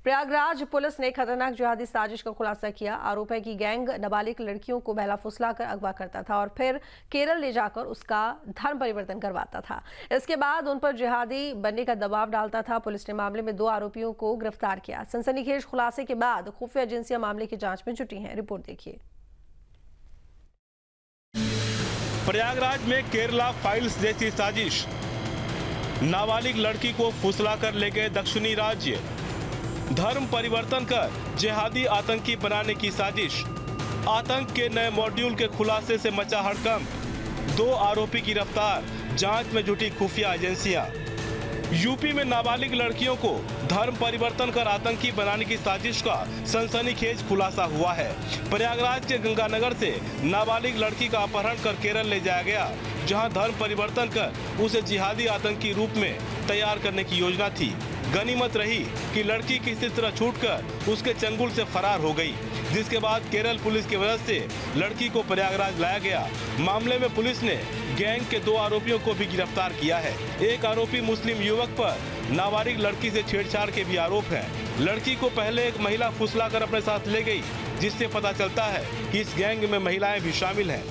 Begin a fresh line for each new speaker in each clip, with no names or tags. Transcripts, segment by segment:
Prayagraj police ने खतरनाक जिहादी साजिश का खुलासा किया। आरोप है कि गैंग नाबालिग लड़कियों को बहला फुसलाकर अगवा करता था और फिर केरल ले जाकर उसका धर्म परिवर्तन करवाता था। इसके बाद उन पर जिहादी बनने का दबाव डालता था। पुलिस ने मामले में 2 आरोपियों को गिरफ्तार किया। सनसनीखेज खुलासे के बाद खुफिया एजेंसियां मामले की जांच में जुटी हैं। रिपोर्ट देखिए।
प्रयागराज में केरला फाइल्स जैसी साजिश, नाबालिग लड़की को फुसलाकर ले गए दक्षिणी राज्य, धर्म परिवर्तन कर जिहादी आतंकी बनाने की साजिश, आतंक के नए मॉड्यूल के खुलासे से मचा हड़कंप, 2 आरोपी गिरफ्तार, जांच में जुटी खुफिया एजेंसियां। यूपी में नाबालिग लड़कियों को धर्म परिवर्तन कर आतंकी बनाने की साजिश का सनसनीखेज खुलासा हुआ है। प्रयागराज के गंगानगर से नाबालिग लड़की का अपहरण कर केरल ले जाया गया, जहां धर्म परिवर्तन कर उसे जिहादी आतंकी रूप में तैयार करने की योजना थी। गनीमत रही कि लड़की किसी तरह छूटकर उसके चंगुल से फरार हो गई, जिसके बाद केरल पुलिस की मदद से लड़की को प्रयागराज लाया गया। मामले में पुलिस ने गैंग के 2 आरोपियों को भी गिरफ्तार किया है। एक आरोपी मुस्लिम युवक पर नाबालिग लड़की से छेड़छाड़ के भी आरोप हैं। लड़की को पहले एक महिला फुसलाकर अपने साथ ले गई, जिससे पता चलता है कि इस गैंग में महिलाएं भी शामिल हैं।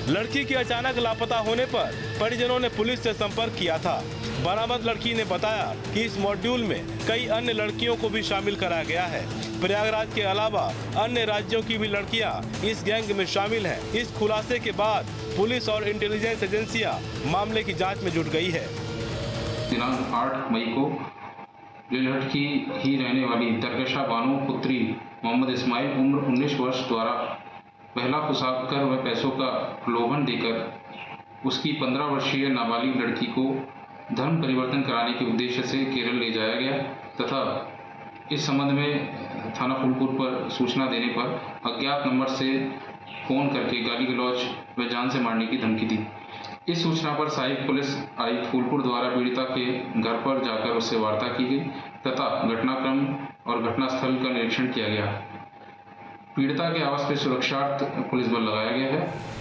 लड़की के अचानक लापता होने पर परिजनों ने पुलिस से संपर्क किया था। बरामद लड़की ने बताया कि इस मॉड्यूल में कई अन्य लड़कियों को भी शामिल कराया गया है। प्रयागराज के अलावा अन्य राज्यों की भी लड़कियां इस गैंग में शामिल हैं। इस खुलासे के बाद पुलिस और इंटेलिजेंस एजेंसियां मामले की जांच में जुट गई है।
दिनांक 8 मई को जो लड़की ही रहने वाली दरकशा बानो पुत्री मोहम्मद इस्माइल उम्र 19 वर्ष द्वारा पहला फुसलाकर व पैसों का प्रलोभन देकर उसकी 15 वर्षीय नाबालिग लड़की को धर्म परिवर्तन कराने के उद्देश्य से केरल ले जाया गया तथा इस संबंध में थाना फूलपुर पर सूचना देने पर अज्ञात नंबर से फोन करके गाली गलौज व जान से मारने की धमकी दी। इस सूचना पर सहायक पुलिस आयुक्त फूलपुर द्वारा पीड़िता के घर पर जाकर उससे वार्ता की गई तथा घटनाक्रम और घटनास्थल का निरीक्षण किया गया। पीड़िता के आवास पर सुरक्षार्थ पुलिस बल लगाया गया है।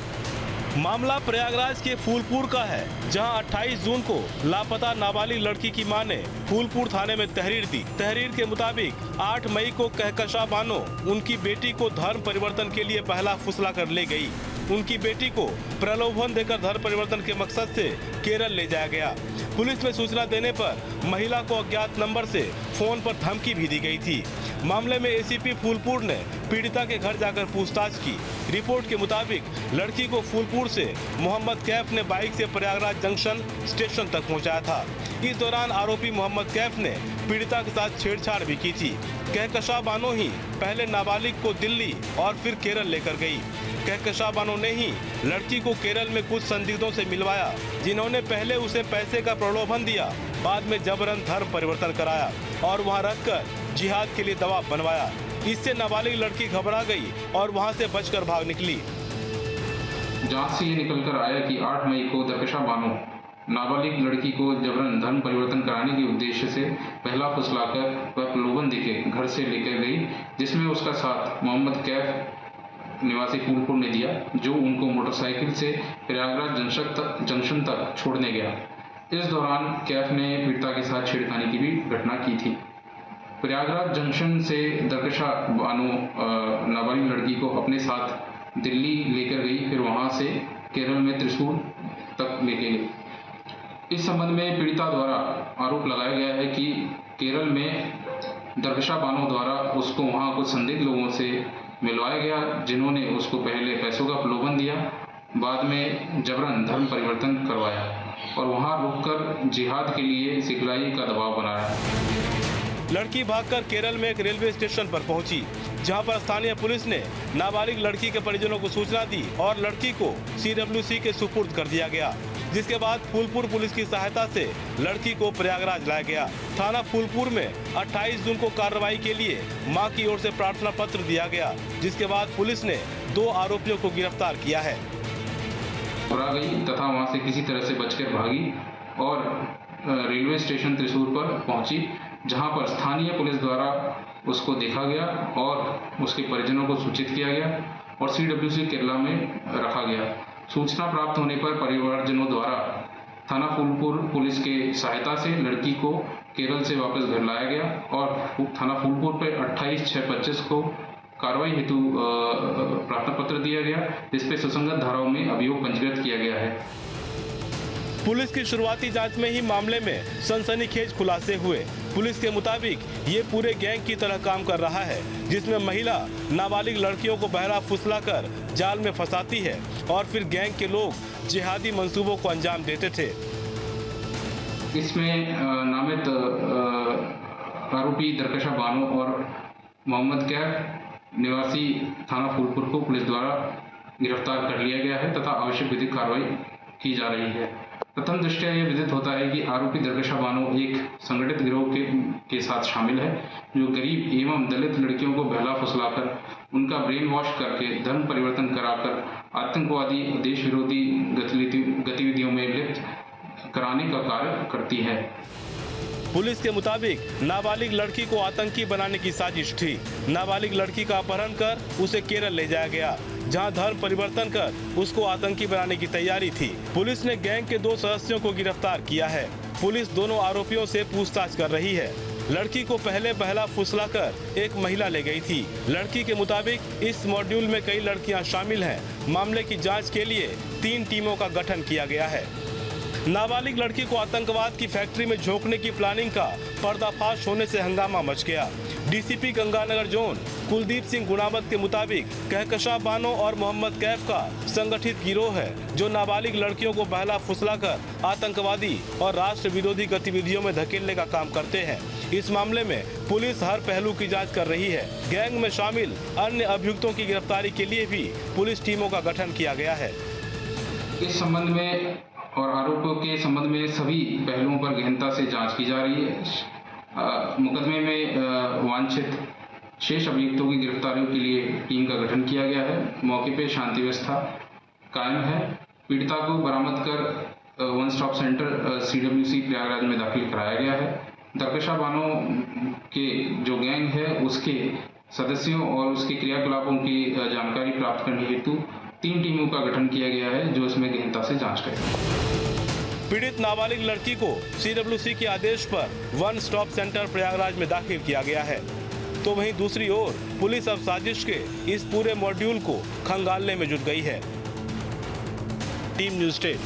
मामला प्रयागराज के फूलपुर का है, जहां 28 जून को लापता नाबालिग लड़की की मां ने फूलपुर थाने में तहरीर दी। तहरीर के मुताबिक 8 मई को कहकशा बानो उनकी बेटी को धर्म परिवर्तन के लिए पहला फुसला कर ले गई। उनकी बेटी को प्रलोभन देकर धर्म परिवर्तन के मकसद से केरल ले जाया गया। पुलिस में सूचना देने पर महिला को अज्ञात नंबर से फोन पर धमकी भी दी गई थी। मामले में एसीपी फूलपुर ने पीड़िता के घर जाकर पूछताछ की। रिपोर्ट के मुताबिक लड़की को फूलपुर से मोहम्मद कैफ ने बाइक से प्रयागराज जंक्शन स्टेशन तक पहुंचाया था। इस दौरान आरोपी मोहम्मद कैफ ने पीड़िता के साथ छेड़छाड़ भी की थी। कहकशा बानो ही पहले नाबालिग को दिल्ली और फिर केरल लेकर गई। कहकशा बानो ने ही लड़की को केरल में कुछ संदिग्धों से मिलवाया, जिन्होंने पहले उसे पैसे का प्रलोभन दिया, बाद में जबरन धर्म परिवर्तन कराया और वहां रखकर जिहाद के लिए दबाव बनवाया। इससे नाबालिग लड़की घबरा गई और वहां से बचकर भाग निकली।
जांच से ये निकलकर आया कि 8 मई को दरकशा बानो नाबालिग लड़की को जबरन धर्म परिवर्तन कराने के उद्देश्य से पहला फुसलाकर व प्रलोभन देकर घर से लेकर गई, जिसमें उसका साथ मोहम्मद कैफ निवासी फूलपुर ने दिया, जो उनको मोटरसाइकिल से प्रयागराज जंक्शन तक छोड़ने गया। इस दौरान कैफ ने पीड़िता के साथ छेड़खानी की भी घटना की थी। प्रयागराज जंक्शन से दरकशा बानो नाबालिग लड़की को अपने साथ दिल्ली लेकर गई, फिर वहां से केरल में त्रिशूल तक लेके गई। इस संबंध में पीड़िता द्वारा आरोप लगाया गया है कि केरल में दरकशा बानो द्वारा उसको वहां कुछ संदिग्ध लोगों से मिलवाया गया, जिन्होंने उसको पहले पैसों का प्रलोभन दिया, बाद में जबरन धर्म परिवर्तन करवाया और वहां रुककर जिहाद के लिए सिखलाई का दबाव बनाया।
लड़की भागकर केरल में एक रेलवे स्टेशन पर पहुंची, जहां पर स्थानीय पुलिस ने नाबालिग लड़की के परिजनों को सूचना दी और लड़की को CWC के सुपुर्द कर दिया गया। जिसके बाद फूलपुर पुलिस की सहायता से लड़की को प्रयागराज लाया गया। थाना फूलपुर में 28 जून को कार्रवाई के लिए मां की ओर से प्रार्थना पत्र दिया गया, जिसके बाद पुलिस ने 2 आरोपियों को गिरफ्तार किया है।
घबरा गई तथा वहां से किसी तरह से बचकर भागी और रेलवे स्टेशन त्रिशूर पर पहुंची, जहां पर स्थानीय पुलिस द्वारा उसको देखा गया और उसके परिजनों को सूचित किया गया और CWC केरला में रखा गया। सूचना प्राप्त होने पर परिवारजनों द्वारा थाना फूलपुर पुलिस के सहायता से लड़की को केरल से वापस घर लाया गया और थाना फूलपुर पर 28/6/25 को कार्रवाई हेतु प्रार्थना पत्र दिया गया, जिसपे सुसंगत धाराओं में अभियोग पंजीकृत किया गया है।
पुलिस की शुरुआती जांच में ही मामले में सनसनीखेज खुलासे हुए। पुलिस के मुताबिक ये पूरे गैंग की तरह काम कर रहा है, जिसमें महिला नाबालिग लड़कियों को बहरा फुसलाकर जाल में फंसाती है और फिर गैंग के लोग जिहादी मंसूबों को अंजाम देते थे।
इसमें नामित आरोपी दरकशा बानो और मोहम्मद कैफ निवासी थाना फूलपुर को पुलिस द्वारा गिरफ्तार कर लिया गया है तथा आवश्यक विधिक कार्रवाई की जा रही है। प्रथम दृष्टया यह विदित होता है कि आरोपी दरकशा बानो एक संगठित गिरोह के साथ शामिल है, जो गरीब एवं दलित लड़कियों को बहला फुसलाकर उनका ब्रेन वॉश करके धर्म परिवर्तन कराकर आतंकवादी देश विरोधी गतिविधियों में लिप्त कराने का कार्य करती है।
पुलिस के मुताबिक नाबालिग लड़की को आतंकी बनाने की साजिश थी। नाबालिग लड़की का अपहरण कर उसे केरल ले जाया गया, जहां धर्म परिवर्तन कर उसको आतंकी बनाने की तैयारी थी। पुलिस ने गैंग के 2 सदस्यों को गिरफ्तार किया है। पुलिस दोनों आरोपियों से पूछताछ कर रही है। लड़की को पहले बहला फुसलाकर एक महिला ले गई थी। लड़की के मुताबिक इस मॉड्यूल में कई लड़कियां शामिल हैं। मामले की जाँच के लिए 3 टीमों का गठन किया गया है। नाबालिग लड़की को आतंकवाद की फैक्ट्री में झोंकने की प्लानिंग का पर्दाफाश होने से हंगामा मच गया। डीसीपी गंगानगर जोन कुलदीप सिंह गुणावत के मुताबिक कहकशा बानो और मोहम्मद कैफ का संगठित गिरोह है, जो नाबालिग लड़कियों को बहला फुसलाकर आतंकवादी और राष्ट्र विरोधी गतिविधियों में धकेलने का काम करते हैं। इस मामले में पुलिस हर पहलू की जांच कर रही है। गैंग में शामिल अन्य अभियुक्तों की गिरफ्तारी के लिए भी पुलिस टीमों का गठन किया गया है।
इस संबंध में और आरोपों के संबंध में सभी पहलुओं पर गहनता से जांच की जा रही है। मुकदमे में वांछित शेष अभियुक्तों की गिरफ्तारियों के लिए टीम का गठन किया गया है। मौके पर शांति व्यवस्था कायम है। पीड़िता को बरामद कर one stop centre CWC Prayagraj में दाखिल कराया गया है। दरकशा बानो के जो गैंग है उसके सदस्यों और उसके क्रियाकलापों की जानकारी प्राप्त करने हेतु 3 टीमों का गठन किया गया है, जो इसमें गहनता से जांच करेगी।
पीड़ित नाबालिग लड़की को CWC के आदेश पर वन स्टॉप सेंटर प्रयागराज में दाखिल किया गया है। तो वहीं दूसरी ओर पुलिस अब साजिश के इस पूरे मॉड्यूल को खंगालने में जुट गई है। Team news state.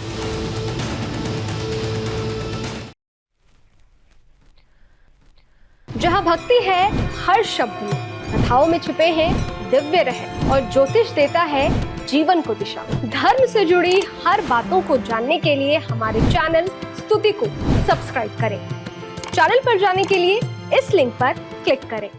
जहां भक्ति है हर शब्द में, कथाओं में छुपे हैं दिव्य रहस्य और ज्योतिष देता है जीवन को दिशा। धर्म से जुड़ी हर बातों को जानने के लिए हमारे चैनल स्तुति को सब्सक्राइब करें। चैनल पर जाने के लिए इस लिंक पर क्लिक करें।